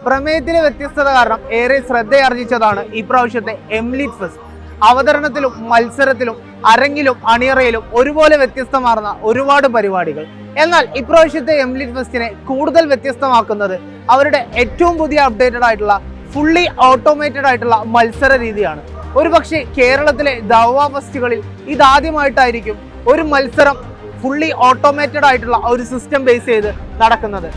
പ്രമേയത്തിലെ വ്യത്യസ്തത കാരണം ഏറെ ശ്രദ്ധയാർജിച്ചതാണ് ഇപ്രാവശ്യത്തെ എംലിറ്റ് ഫെസ്റ്റ്. അവതരണത്തിലും മത്സരത്തിലും അരങ്ങിലും അണിയറയിലും ഒരുപോലെ വ്യത്യസ്തമാർന്ന ഒരുപാട് പരിപാടികൾ. എന്നാൽ ഇപ്രാവശ്യത്തെ എംലിറ്റ് ഫെസ്റ്റിനെ കൂടുതൽ വ്യത്യസ്തമാക്കുന്നത് അവരുടെ ഏറ്റവും പുതിയ അപ്ഡേറ്റഡ് ആയിട്ടുള്ള ഫുള്ളി ഓട്ടോമേറ്റഡ് ആയിട്ടുള്ള മത്സര രീതിയാണ്. ഒരുപക്ഷെ കേരളത്തിലെ ദാവ ഫെസ്റ്റുകളിൽ ഇതാദ്യമായിട്ടായിരിക്കും ഒരു മത്സരം ഫുള്ളി ഓട്ടോമേറ്റഡ് ആയിട്ടുള്ള ഒരു സിസ്റ്റം ബേസ് ചെയ്ത് നടക്കുന്നത്.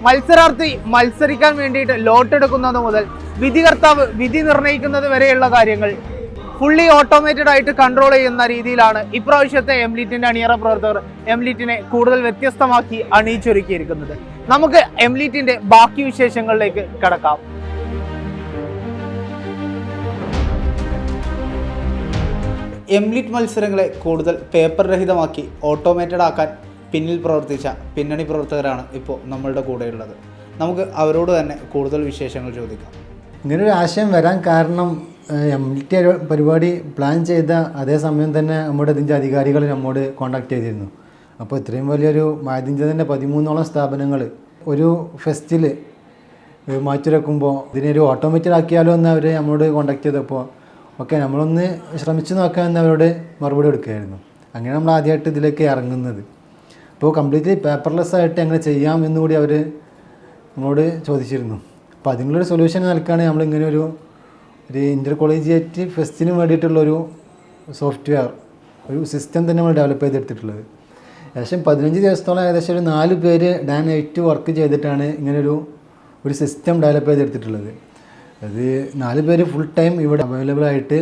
മത്സരാർത്ഥി മത്സരിക്കാൻ വേണ്ടിയിട്ട് ലോട്ടെടുക്കുന്നത് മുതൽ വിധികർത്താവ് വിധി നിർണ്ണയിക്കുന്നത് വരെയുള്ള കാര്യങ്ങൾ ഫുള്ളി ഓട്ടോമേറ്റഡ് ആയിട്ട് കൺട്രോൾ ചെയ്യുന്ന രീതിയിലാണ് ഇപ്രാവശ്യത്തെ എംലിറ്റിന്റെ അണിയറ പ്രവർത്തകർ എംലിറ്റിനെ കൂടുതൽ വ്യത്യസ്തമാക്കി അണിയിച്ചൊരുക്കിയിരിക്കുന്നത്. നമുക്ക് എംലിറ്റിന്റെ ബാക്കി വിശേഷങ്ങളിലേക്ക് കടക്കാം. എംലിറ്റ് മത്സരങ്ങളെ കൂടുതൽ പേപ്പർ രഹിതമാക്കി ഓട്ടോമേറ്റഡ് ആക്കാൻ പിന്നിൽ പ്രവർത്തിച്ച പിന്നണി പ്രവർത്തകരാണ് ഇപ്പോൾ നമ്മളുടെ കൂടെയുള്ളത്. നമുക്ക് അവരോട് തന്നെ കൂടുതൽ വിശേഷങ്ങൾ ചോദിക്കാം. ഇങ്ങനൊരു ആശയം വരാൻ കാരണം എംലിറ്റ് പരിപാടി പ്ലാൻ ചെയ്ത അതേ സമയം തന്നെ നമ്മുടെ ഇതിൻ്റെ അധികാരികൾ നമ്മോട് കോൺടാക്ട് ചെയ്തിരുന്നു. അപ്പോൾ ഇത്രയും വലിയൊരു മാധ്യമത്തിൻ്റെ 13ഓളം സ്ഥാപനങ്ങൾ ഒരു ഫെസ്റ്റിൽ മാറ്റിവെക്കുമ്പോൾ ഇതിനൊരു ഓട്ടോമേറ്റഡ് ആക്കിയാലോ എന്ന് അവർ നമ്മളോട് കോൺടാക്ട് ചെയ്തപ്പോൾ ഓക്കെ നമ്മളൊന്ന് ശ്രമിച്ചു നോക്കാമെന്ന് അവരോട് മറുപടി കൊടുക്കുകയായിരുന്നു. അങ്ങനെ നമ്മൾ ആദ്യമായിട്ട് ഇതിലേക്ക് ഇറങ്ങുന്നത്. അപ്പോൾ കംപ്ലീറ്റ്ലി പേപ്പർലെസ് ആയിട്ട് എങ്ങനെ ചെയ്യാം എന്നുകൂടി അവർ നമ്മളോട് ചോദിച്ചിരുന്നു. അപ്പോൾ അതിനുള്ളൊരു സൊല്യൂഷൻ നൽകാണ് നമ്മളിങ്ങനെ ഒരു ഇൻ്റർ കോളേജിയേറ്റ് ഫെസ്റ്റിന് വേണ്ടിയിട്ടുള്ളൊരു സോഫ്റ്റ്വെയർ ഒരു സിസ്റ്റം തന്നെ നമ്മൾ ഡെവലപ്പ് ചെയ്തെടുത്തിട്ടുള്ളത്. ഏകദേശം 15 ദിവസത്തോളം ഏകദേശം ഒരു 4 പേര് ഡേ നൈറ്റ് വർക്ക് ചെയ്തിട്ടാണ് ഇങ്ങനൊരു സിസ്റ്റം ഡെവലപ്പ് ചെയ്തെടുത്തിട്ടുള്ളത്. അത് 4 പേര് ഫുൾ ടൈം ഇവിടെ അവൈലബിൾ ആയിട്ട്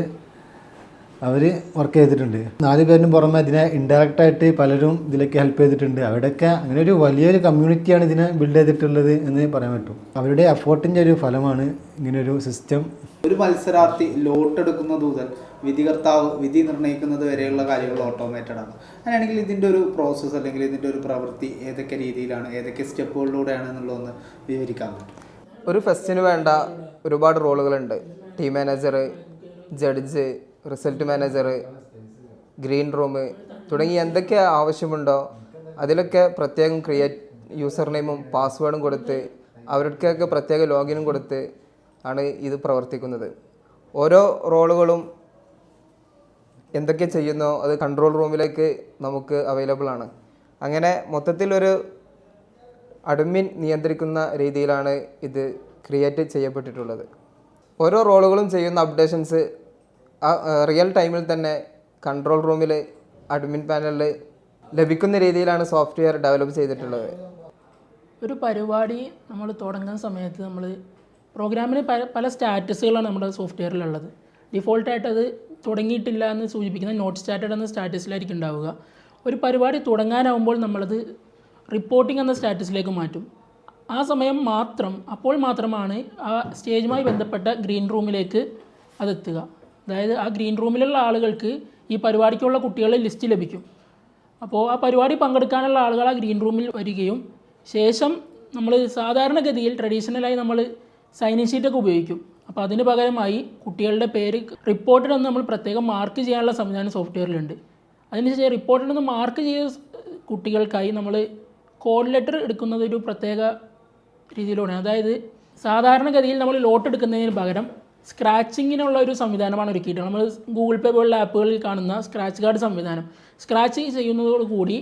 അവർ വർക്ക് ചെയ്തിട്ടുണ്ട്. 4 പേരിനും പുറമെ ഇതിനെ ഇൻഡയറക്റ്റായിട്ട് പലരും ഇതിലേക്ക് ഹെൽപ്പ് ചെയ്തിട്ടുണ്ട്. അവിടെയൊക്കെ അങ്ങനെ ഒരു വലിയൊരു കമ്മ്യൂണിറ്റിയാണ് ഇതിനെ ബിൽഡ് ചെയ്തിട്ടുള്ളത് എന്ന് പറയാൻ പറ്റും. അവരുടെ എഫേർട്ടിൻ്റെ ഒരു ഫലമാണ് ഇങ്ങനൊരു സിസ്റ്റം. ഒരു മത്സരാർത്ഥി ലോട്ടെടുക്കുന്നത് മുതൽ വിധികർത്താവ് വിധി നിർണ്ണയിക്കുന്നത് വരെയുള്ള കാര്യങ്ങൾ ഓട്ടോമേറ്റഡ് ആണ്. അങ്ങനെയാണെങ്കിൽ ഇതിൻ്റെ ഒരു പ്രോസസ്സ് അല്ലെങ്കിൽ ഇതിൻ്റെ ഒരു പ്രവൃത്തി ഏതൊക്കെ രീതിയിലാണ്, ഏതൊക്കെ സ്റ്റെപ്പുകളിലൂടെയാണ് എന്നുള്ളതൊന്ന് വിവരിക്കാൻ പറ്റും. ഒരു ഫെസ്റ്റിന് വേണ്ട ഒരുപാട് റോളുകളുണ്ട്. Team manager, judge, result manager, green room തുടങ്ങി എന്തൊക്കെ ആവശ്യമുണ്ടോ അതിലൊക്കെ പ്രത്യേകം യൂസർ നെയിമും പാസ്വേഡും കൊടുത്ത് അവർക്കൊക്കെ പ്രത്യേക ലോഗിനും കൊടുത്ത് ആണ് ഇത് പ്രവർത്തിക്കുന്നത്. ഓരോ റോളുകളും എന്തൊക്കെ ചെയ്യുന്നോ അത് കൺട്രോൾ റൂമിലേക്ക് നമുക്ക് അവൈലബിൾ ആണ്. അങ്ങനെ മൊത്തത്തിലൊരു അഡ്മിൻ നിയന്ത്രിക്കുന്ന രീതിയിലാണ് ഇത് ക്രിയേറ്റ് ചെയ്യപ്പെട്ടിട്ടുള്ളത്. ഓരോ റോളുകളും ചെയ്യുന്ന അപ്ഡേഷൻസ് റിയൽ ടൈമിൽ തന്നെ കൺട്രോൾ റൂമിൽ അഡ്മിൻ പാനലിൽ ലഭിക്കുന്ന രീതിയിലാണ് സോഫ്റ്റ്വെയർ ഡെവലപ്പ് ചെയ്തിട്ടുള്ളത്. ഒരു പരിപാടി നമ്മൾ തുടങ്ങുന്ന സമയത്ത് നമ്മൾ പ്രോഗ്രാമിന് പല സ്റ്റാറ്റസുകളാണ് നമ്മുടെ സോഫ്റ്റ്വെയറിലുള്ളത്. ഡിഫോൾട്ടായിട്ട് അത് തുടങ്ങിയിട്ടില്ല എന്ന് സൂചിപ്പിക്കുന്ന നോട്ട് സ്റ്റാർട്ടഡ് എന്ന സ്റ്റാറ്റസിലായിരിക്കും ഉണ്ടാവുക. ഒരു പരിപാടി തുടങ്ങാനാവുമ്പോൾ നമ്മളത് റിപ്പോർട്ടിംഗ് എന്ന സ്റ്റാറ്റസിലേക്ക് മാറ്റും. ആ സമയം അപ്പോൾ മാത്രമാണ് ആ സ്റ്റേജുമായി ബന്ധപ്പെട്ട ഗ്രീൻ റൂമിലേക്ക് അതെത്തുക. അതായത് ആ ഗ്രീൻ റൂമിലുള്ള ആളുകൾക്ക് ഈ പരിപാടിക്കുള്ള കുട്ടികളുടെ ലിസ്റ്റ് ലഭിക്കും. അപ്പോൾ ആ പരിപാടി പങ്കെടുക്കാനുള്ള ആളുകൾ ആ ഗ്രീൻ റൂമിൽ വരികയും ശേഷം നമ്മൾ സാധാരണഗതിയിൽ ട്രഡീഷണലായി നമ്മൾ സൈൻ ഇൻ ഷീറ്റൊക്കെ ഉപയോഗിക്കും. അപ്പോൾ അതിന് പകരമായി കുട്ടികളുടെ പേര് റിപ്പോർട്ടഡ് എന്ന് നമ്മൾ പ്രത്യേകം മാർക്ക് ചെയ്യാനുള്ള സംവിധാനം സോഫ്റ്റ്വെയറിലുണ്ട്. അതിനുശേഷം റിപ്പോർട്ടഡ് എന്ന് മാർക്ക് ചെയ്ത കുട്ടികൾക്കായി നമ്മൾ കോഡ് ലെറ്റർ എടുക്കുന്നത് ഒരു പ്രത്യേക രീതിയിലൂടെയാണ്. അതായത് സാധാരണഗതിയിൽ നമ്മൾ ലോട്ട് എടുക്കുന്നതിന് പകരം സ്ക്രാച്ചിങ്ങിനുള്ള ഒരു സംവിധാനമാണ് ഒരുക്കിയിട്ടുള്ളത്. നമ്മൾ ഗൂഗിൾ പേ പോലുള്ള ആപ്പുകളിൽ കാണുന്ന സ്ക്രാച്ച് കാർഡ് സംവിധാനം. സ്ക്രാച്ച് ചെയ്യുന്നതോടുകൂടി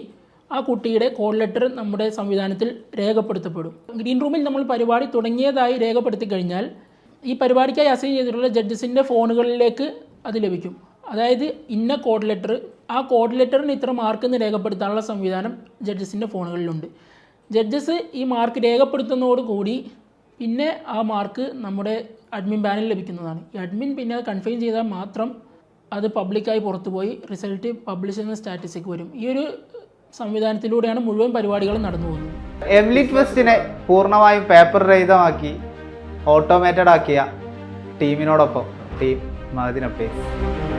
ആ കുട്ടിയുടെ കോഡ് ലെറ്റർ നമ്മുടെ സംവിധാനത്തിൽ രേഖപ്പെടുത്തപ്പെടും. ഗ്രീൻ റൂമിൽ നമ്മൾ പരിപാടി തുടങ്ങിയതായി രേഖപ്പെടുത്തി കഴിഞ്ഞാൽ ഈ പരിപാടിക്കായി അസൈൻ ചെയ്തിട്ടുള്ള ജഡ്ജസിൻ്റെ ഫോണുകളിലേക്ക് അത് ലഭിക്കും. അതായത് ഇന്ന കോഡ് ലെറ്റർ, ആ കോഡ് ലെറ്ററിന് ഇത്ര മാർക്ക് എന്ന് രേഖപ്പെടുത്താനുള്ള സംവിധാനം ജഡ്ജസിൻ്റെ ഫോണുകളിലുണ്ട്. ജഡ്ജസ് ഈ മാർക്ക് രേഖപ്പെടുത്തുന്നതോടുകൂടി പിന്നെ ആ മാർക്ക് നമ്മുടെ അഡ്മിൻ പാനലിൽ ലഭിക്കുന്നതാണ്. ഈ അഡ്മിൻ പിന്നെ അത് കൺഫൈൻ ചെയ്താൽ മാത്രം അത് പബ്ലിക്കായി പുറത്തുപോയി റിസൾട്ട് പബ്ലിഷ് ചെയ്യുന്ന സ്റ്റാറ്റസിലേക്ക് വരും. ഈ ഒരു സംവിധാനത്തിലൂടെയാണ് മുഴുവൻ പരിപാടികളും നടന്നു പോകുന്നത്. എംലിറ്റ് ഫെസ്റ്റിനെ പൂർണ്ണമായും പേപ്പർ രഹിതമാക്കി ഓട്ടോമേറ്റഡ് ആക്കിയ ടീമിനോടൊപ്പം ടീം മഹദിൻ അപ്ഡേറ്റ്സ്.